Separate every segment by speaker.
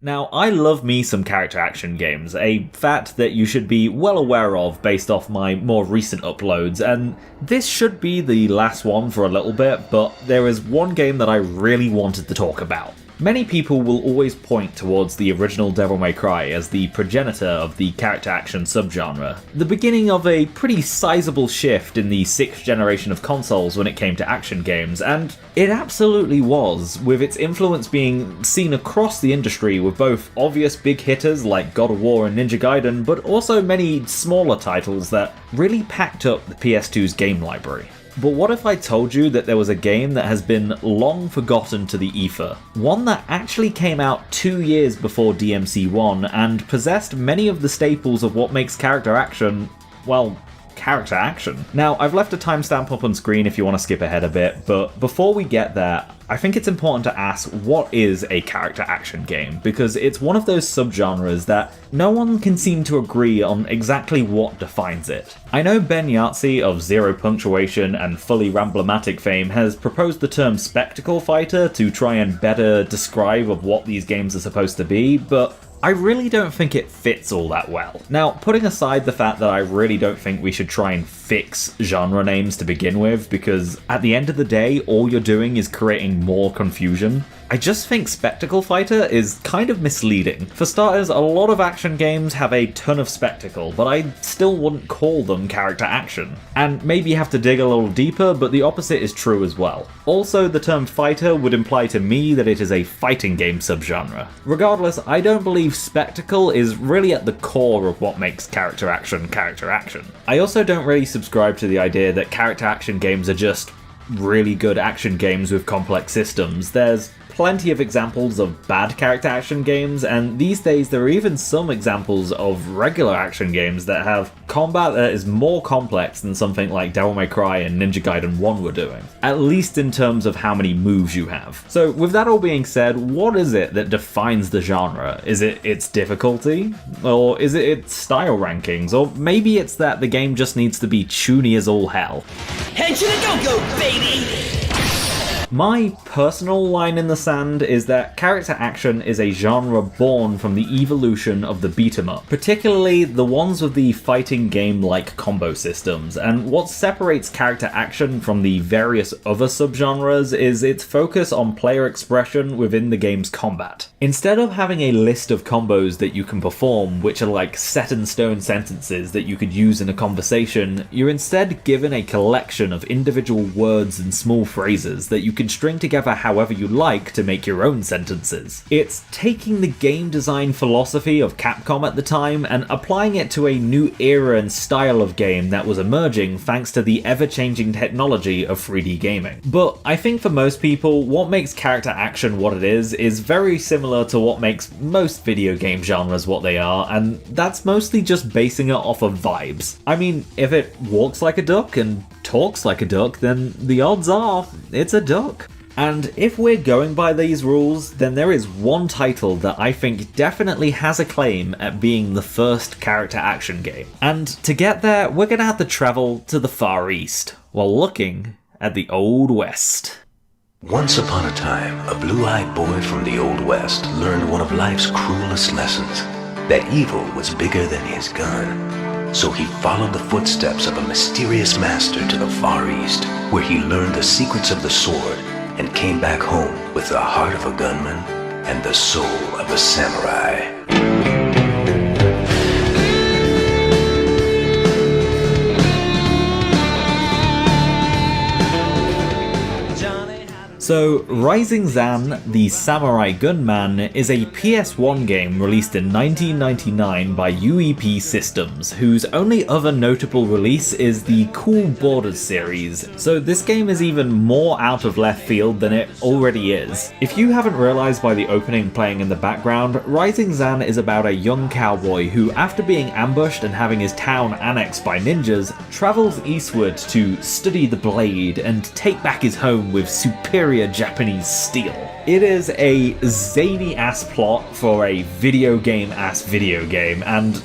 Speaker 1: Now, I love me some character action games, a fact that you should be well aware of based off my more recent uploads, and this should be the last one for a little bit, but there is one game that I really wanted to talk about. Many people will always point towards the original Devil May Cry as the progenitor of the character action subgenre, the beginning of a pretty sizable shift in the 6th generation of consoles when it came to action games, and it absolutely was, with its influence being seen across the industry with both obvious big hitters like God of War and Ninja Gaiden, but also many smaller titles that really packed up the PS2's game library. But what if I told you that there was a game that has been long forgotten to the ether? One that actually came out 2 years before DMC1 and possessed many of the staples of what makes character action, well, character action. Now, I've left a timestamp up on screen if you want to skip ahead a bit, but before we get there, I think it's important to ask, what is a character action game? Because it's one of those subgenres that no one can seem to agree on exactly what defines it. I know Ben Yahtzee of Zero Punctuation and Fully Ramblomatic fame has proposed the term spectacle fighter to try and better describe of what these games are supposed to be, but I really don't think it fits all that well. Now, putting aside the fact that I really don't think we should try and fix genre names to begin with, because at the end of the day, all you're doing is creating more confusion, I just think spectacle fighter is kind of misleading. For starters, a lot of action games have a ton of spectacle, but I still wouldn't call them character action. And maybe you have to dig a little deeper, but the opposite is true as well. Also, the term fighter would imply to me that it is a fighting game subgenre. Regardless, I don't believe spectacle is really at the core of what makes character action character action. I also don't really subscribe to the idea that character action games are just really good action games with complex systems. There's plenty of examples of bad character action games, and these days there are even some examples of regular action games that have combat that is more complex than something like Devil May Cry and Ninja Gaiden 1 were doing, at least in terms of how many moves you have. So with that all being said, what is it that defines the genre? Is it its difficulty? Or is it its style rankings? Or maybe it's that the game just needs to be toony as all hell?
Speaker 2: Head to the go-go, baby!
Speaker 1: My personal line in the sand is that character action is a genre born from the evolution of the beat-em-up, particularly the ones with the fighting game-like combo systems, and what separates character action from the various other subgenres is its focus on player expression within the game's combat. Instead of having a list of combos that you can perform, which are like set-in-stone sentences that you could use in a conversation, you're instead given a collection of individual words and small phrases that you can string together however you like to make your own sentences. It's taking the game design philosophy of Capcom at the time and applying it to a new era and style of game that was emerging thanks to the ever-changing technology of 3D gaming. But I think for most people, what makes character action what it is very similar to what makes most video game genres what they are, and that's mostly just basing it off of vibes. I mean, if it walks like a duck and talks like a duck, then the odds are it's a duck. And if we're going by these rules, then there is one title that I think definitely has a claim at being the first character action game. And to get there, we're gonna have to travel to the Far East, while looking at the Old West.
Speaker 3: Once upon a time, a blue-eyed boy from the Old West learned one of life's cruelest lessons, that evil was bigger than his gun. So he followed the footsteps of a mysterious master to the Far East, where he learned the secrets of the sword and came back home with the heart of a gunman and the soul of a samurai.
Speaker 1: So, Rising Zan the Samurai Gunman is a PS1 game released in 1999 by UEP Systems, whose only other notable release is the Cool Borders series, so this game is even more out of left field than it already is. If you haven't realised by the opening playing in the background, Rising Zan is about a young cowboy who, after being ambushed and having his town annexed by ninjas, travels eastward to study the blade and take back his home with superior Japanese steel. It is a zany-ass plot for a video game-ass video game, and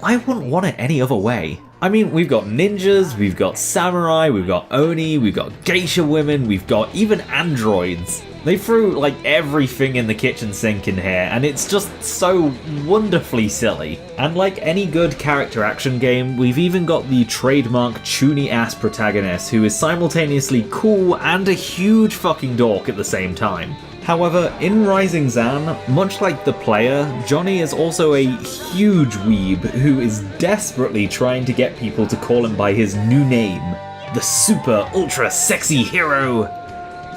Speaker 1: I wouldn't want it any other way. I mean, we've got ninjas, we've got samurai, we've got oni, we've got geisha women, we've got even androids. They threw like everything in the kitchen sink in here, and it's just so wonderfully silly. And like any good character action game, we've even got the trademark chuny-ass protagonist who is simultaneously cool and a huge fucking dork at the same time. However, in Rising Zan, much like the player, Johnny is also a huge weeb who is desperately trying to get people to call him by his new name, the super ultra sexy hero,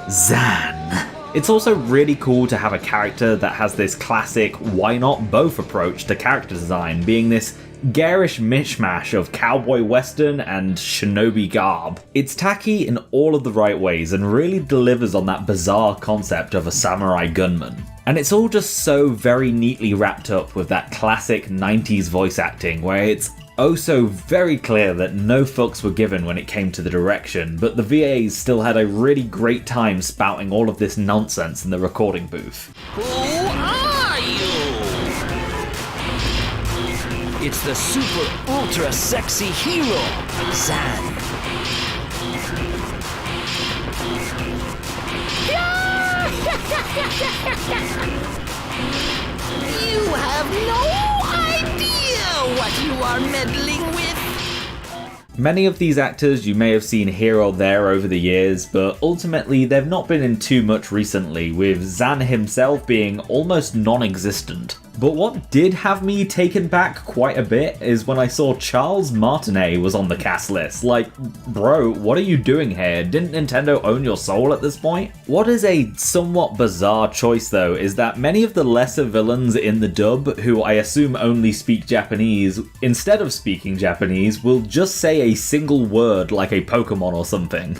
Speaker 1: Zan. It's also really cool to have a character that has this classic why not both approach to character design, being this garish mishmash of cowboy western and shinobi garb. It's tacky in all of the right ways and really delivers on that bizarre concept of a samurai gunman. And it's all just so very neatly wrapped up with that classic 90s voice acting where it's oh so very clear that no fucks were given when it came to the direction, but the VAs still had a really great time spouting all of this nonsense in the recording booth.
Speaker 2: Who are you? It's the super ultra sexy hero, Zan. You have no idea what you are meddling with.
Speaker 1: Many of these actors you may have seen here or there over the years, but ultimately they've not been in too much recently, with Zan himself being almost non-existent. But what did have me taken back quite a bit is when I saw Charles Martinet was on the cast list. Like, bro, what are you doing here? Didn't Nintendo own your soul at this point? What is a somewhat bizarre choice though is that many of the lesser villains in the dub, who I assume only speak Japanese, instead of speaking Japanese, will just say a single word like a Pokemon or something.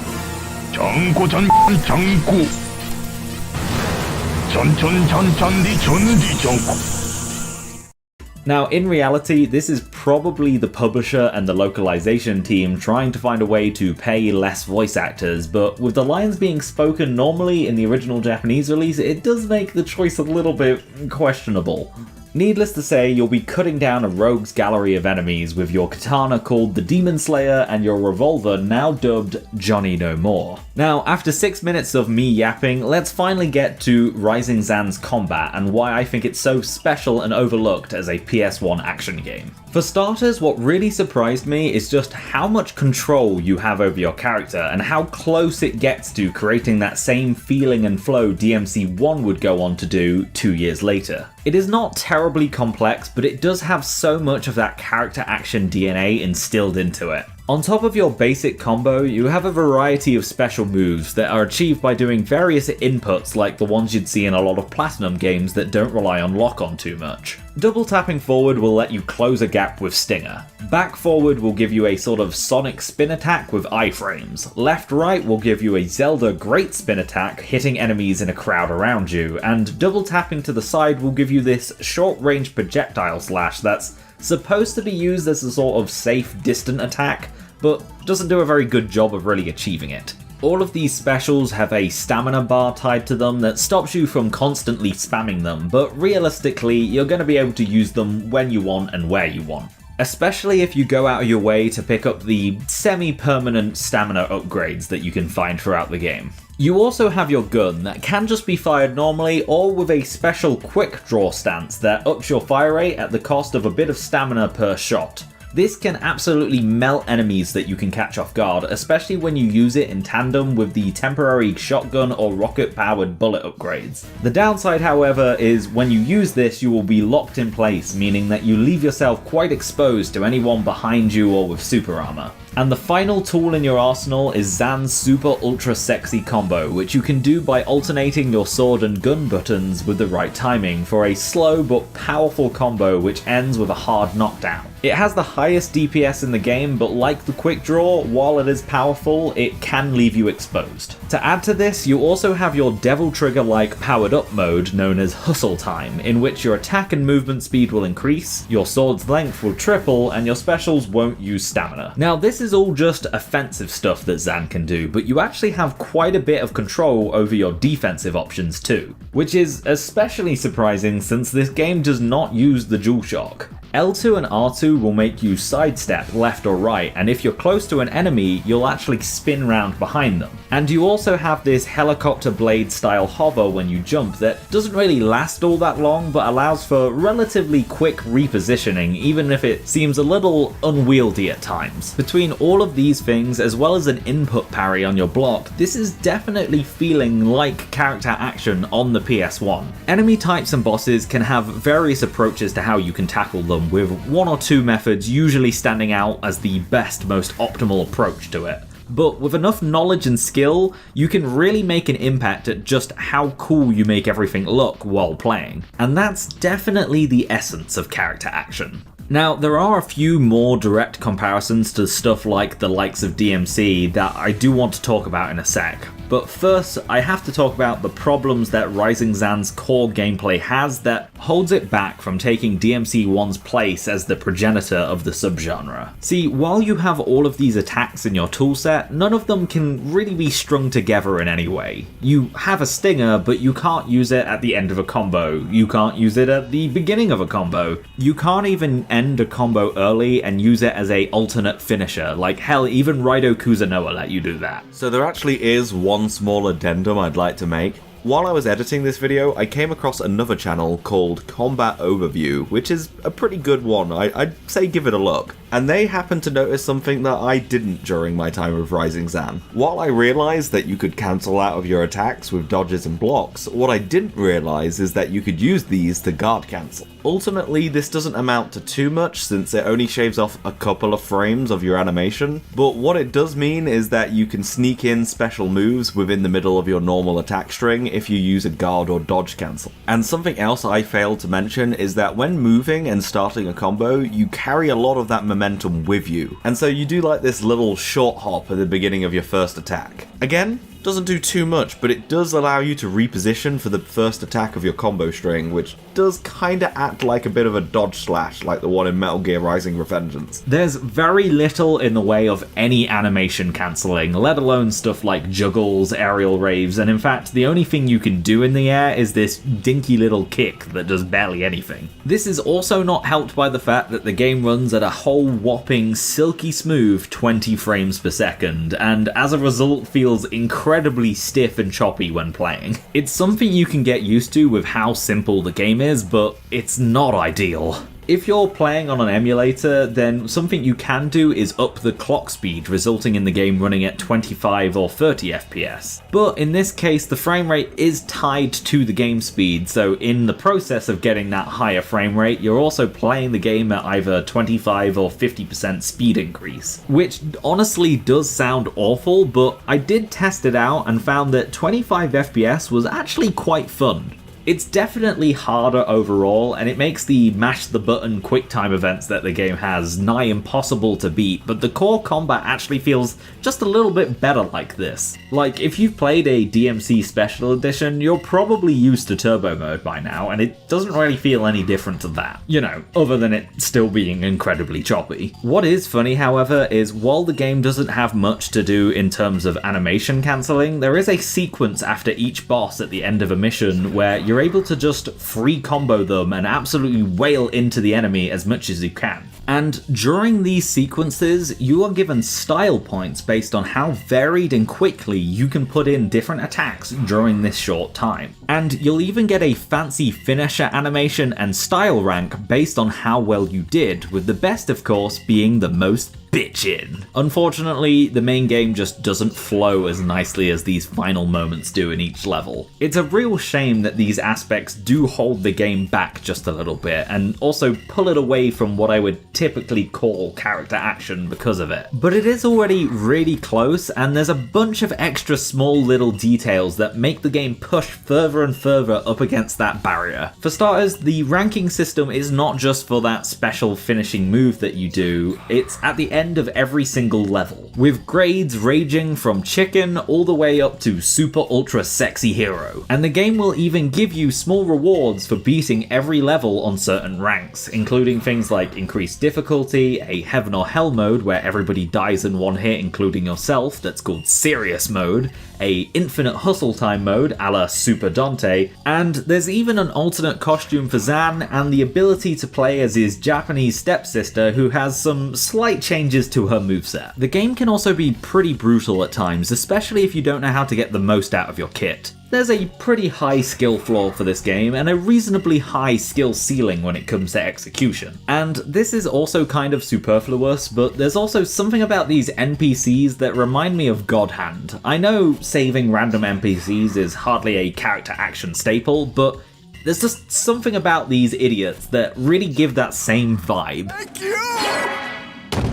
Speaker 1: Now, in reality, this is probably the publisher and the localization team trying to find a way to pay less voice actors, but with the lines being spoken normally in the original Japanese release, it does make the choice a little bit questionable. Needless to say, you'll be cutting down a rogue's gallery of enemies with your katana called the Demon Slayer and your revolver now dubbed Johnny No More. Now, after 6 minutes of me yapping, let's finally get to Rising Zan's combat and why I think it's so special and overlooked as a PS1 action game. For starters, what really surprised me is just how much control you have over your character and how close it gets to creating that same feeling and flow DMC1 would go on to do 2 years later. It is not terribly complex, but it does have so much of that character action DNA instilled into it. On top of your basic combo, you have a variety of special moves that are achieved by doing various inputs like the ones you'd see in a lot of Platinum games that don't rely on lock-on too much. Double tapping forward will let you close a gap with Stinger. Back forward will give you a sort of sonic spin attack with iframes. Left right will give you a Zelda great spin attack hitting enemies in a crowd around you, and double tapping to the side will give you this short range projectile slash that's supposed to be used as a sort of safe distant attack, but doesn't do a very good job of really achieving it. All of these specials have a stamina bar tied to them that stops you from constantly spamming them, but realistically you're going to be able to use them when you want and where you want. Especially if you go out of your way to pick up the semi-permanent stamina upgrades that you can find throughout the game. You also have your gun that can just be fired normally or with a special quick draw stance that ups your fire rate at the cost of a bit of stamina per shot. This can absolutely melt enemies that you can catch off guard, especially when you use it in tandem with the temporary shotgun or rocket-powered bullet upgrades. The downside, however, is when you use this, you will be locked in place, meaning that you leave yourself quite exposed to anyone behind you or with super armor. And the final tool in your arsenal is Zan's super ultra sexy combo, which you can do by alternating your sword and gun buttons with the right timing for a slow but powerful combo which ends with a hard knockdown. It has the highest DPS in the game, but like the quick draw, while it is powerful, it can leave you exposed. To add to this, you also have your Devil Trigger-like powered up mode known as Hustle Time, in which your attack and movement speed will increase, your sword's length will triple, and your specials won't use stamina. Now this is all just offensive stuff that Zan can do, but you actually have quite a bit of control over your defensive options too, which is especially surprising since this game does not use the DualShock. L2 and R2 will make you sidestep left or right, and if you're close to an enemy, you'll actually spin round behind them. And you also have this helicopter blade style hover when you jump that doesn't really last all that long, but allows for relatively quick repositioning, even if it seems a little unwieldy at times. Between all of these things, as well as an input parry on your block, this is definitely feeling like character action on the PS1. Enemy types and bosses can have various approaches to how you can tackle them, with one or two methods usually standing out as the best, most optimal approach to it. But with enough knowledge and skill, you can really make an impact at just how cool you make everything look while playing. And that's definitely the essence of character action. Now, there are a few more direct comparisons to stuff like the likes of DMC that I do want to talk about in a sec. But first, I have to talk about the problems that Rising Zan's core gameplay has that holds it back from taking DMC 1's place as the progenitor of the subgenre. See, while you have all of these attacks in your toolset, none of them can really be strung together in any way. You have a stinger, but you can't use it at the end of a combo. You can't use it at the beginning of a combo. You can't even end a combo early and use it as a alternate finisher. Like hell, even Raido Kuzunoa let you do that.
Speaker 4: So there actually is one small addendum I'd like to make. While I was editing this video, I came across another channel called Combat Overview, which is a pretty good one. I'd say give it a look. And they happened to notice something that I didn't during my time with Rising Zan. While I realised that you could cancel out of your attacks with dodges and blocks, what I didn't realise is that you could use these to guard cancel. Ultimately, this doesn't amount to too much since it only shaves off a couple of frames of your animation, but what it does mean is that you can sneak in special moves within the middle of your normal attack string if you use a guard or dodge cancel. And something else I failed to mention is that when moving and starting a combo, you carry a lot of that momentum with you. And so you do like this little short hop at the beginning of your first attack. Again, doesn't do too much, but it does allow you to reposition for the first attack of your combo string, which does kinda act like a bit of a dodge slash, like the one in Metal Gear Rising Revengeance.
Speaker 1: There's very little in the way of any animation cancelling, let alone stuff like juggles, aerial raves, and in fact, the only thing you can do in the air is this dinky little kick that does barely anything. This is also not helped by the fact that the game runs at a whole whopping silky smooth 20 frames per second, and as a result feels incredibly stiff and choppy when playing. It's something you can get used to with how simple the game is, but it's not ideal. If you're playing on an emulator, then something you can do is up the clock speed, resulting in the game running at 25 or 30 FPS. But in this case, the frame rate is tied to the game speed, so in the process of getting that higher frame rate, you're also playing the game at either 25 or 50% speed increase. Which honestly does sound awful, but I did test it out and found that 25 FPS was actually quite fun. It's definitely harder overall, and it makes the mash the button QuickTime events that the game has nigh impossible to beat, but the core combat actually feels just a little bit better like this. Like, if you've played a DMC Special Edition, you're probably used to turbo mode by now, and it doesn't really feel any different to that. You know, other than it still being incredibly choppy. What is funny, however, is while the game doesn't have much to do in terms of animation cancelling, there is a sequence after each boss at the end of a mission where you're able to just free combo them and absolutely wail into the enemy as much as you can. And during these sequences, you are given style points based on how varied and quickly you can put in different attacks during this short time. And you'll even get a fancy finisher animation and style rank based on how well you did, with the best of course being the most bitchin'. Unfortunately, the main game just doesn't flow as nicely as these final moments do in each level. It's a real shame that these aspects do hold the game back just a little bit, and also pull it away from what I would typically call character action because of it. But it is already really close, and there's a bunch of extra small little details that make the game push further and further up against that barrier. For starters, the ranking system is not just for that special finishing move that you do, it's at the end of every single level, with grades ranging from chicken all the way up to super ultra sexy hero. And the game will even give you small rewards for beating every level on certain ranks, including things like increased difficulty, a heaven or hell mode where everybody dies in one hit including yourself that's called serious mode, a infinite hustle time mode a la Super Dante, and there's even an alternate costume for Zan and the ability to play as his Japanese stepsister who has some slight changes to her moveset. The game can also be pretty brutal at times, especially if you don't know how to get the most out of your kit. There's a pretty high skill floor for this game and a reasonably high skill ceiling when it comes to execution. And this is also kind of superfluous, but there's also something about these NPCs that remind me of God Hand. I know saving random NPCs is hardly a character action staple, but there's just something about these idiots that really give that same vibe.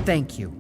Speaker 2: Thank you.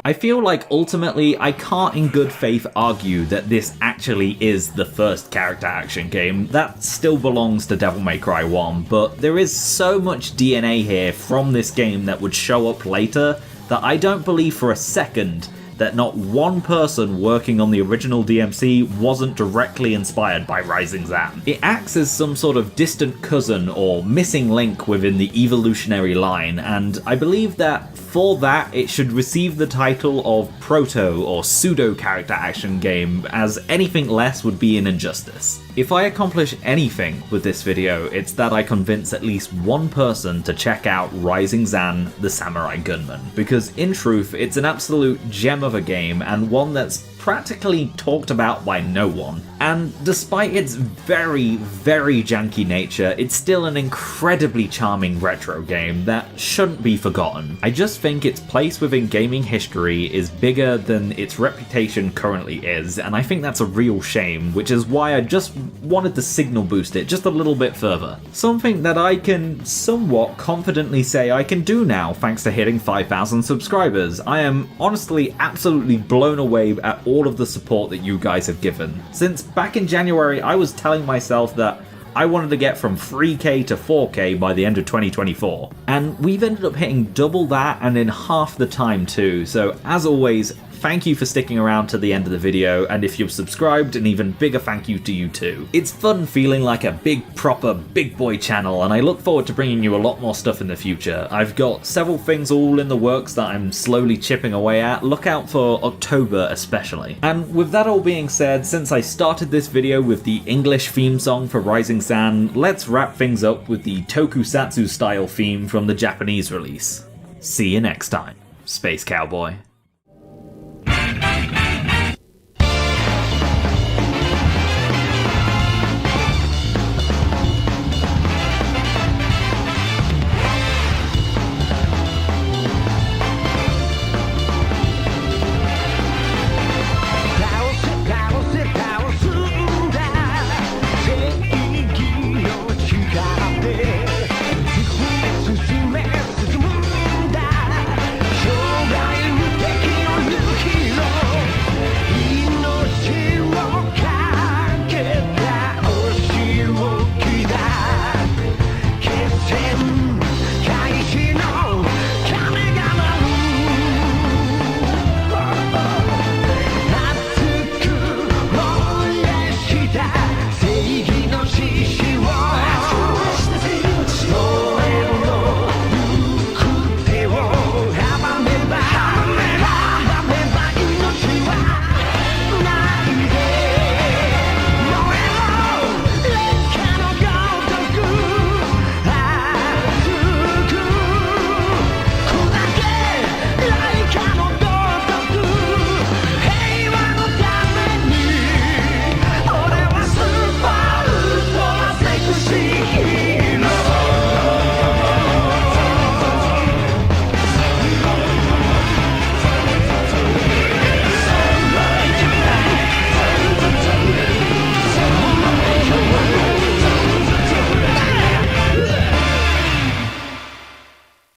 Speaker 1: I feel like ultimately I can't in good faith argue that this actually is the first character action game. That still belongs to Devil May Cry 1, but there is so much DNA here from this game that would show up later that I don't believe for a second that not one person working on the original DMC wasn't directly inspired by Rising Zan. It acts as some sort of distant cousin or missing link within the evolutionary line, and I believe that for that it should receive the title of proto or pseudo character action game, as anything less would be an injustice. If I accomplish anything with this video, it's that I convince at least one person to check out Rising Zan the Samurai Gunman, because in truth it's an absolute gem of a game and one that's practically talked about by no one. And despite its very, very janky nature, it's still an incredibly charming retro game that shouldn't be forgotten. I just think its place within gaming history is bigger than its reputation currently is, and I think that's a real shame, which is why I just wanted to signal boost it just a little bit further. Something that I can somewhat confidently say I can do now thanks to hitting 5,000 subscribers. I am honestly absolutely blown away at all of the support that you guys have given. Since back in January, I was telling myself that I wanted to get from 3K to 4K by the end of 2024. And we've ended up hitting double that and in half the time too. So as always, thank you for sticking around to the end of the video, and if you've subscribed, an even bigger thank you to you too. It's fun feeling like a big proper big boy channel, and I look forward to bringing you a lot more stuff in the future. I've got several things all in the works that I'm slowly chipping away at. Look out for October especially. And with that all being said, since I started this video with the English theme song for Rising Zan, let's wrap things up with the tokusatsu style theme from the Japanese release. See you next time, Space Cowboy.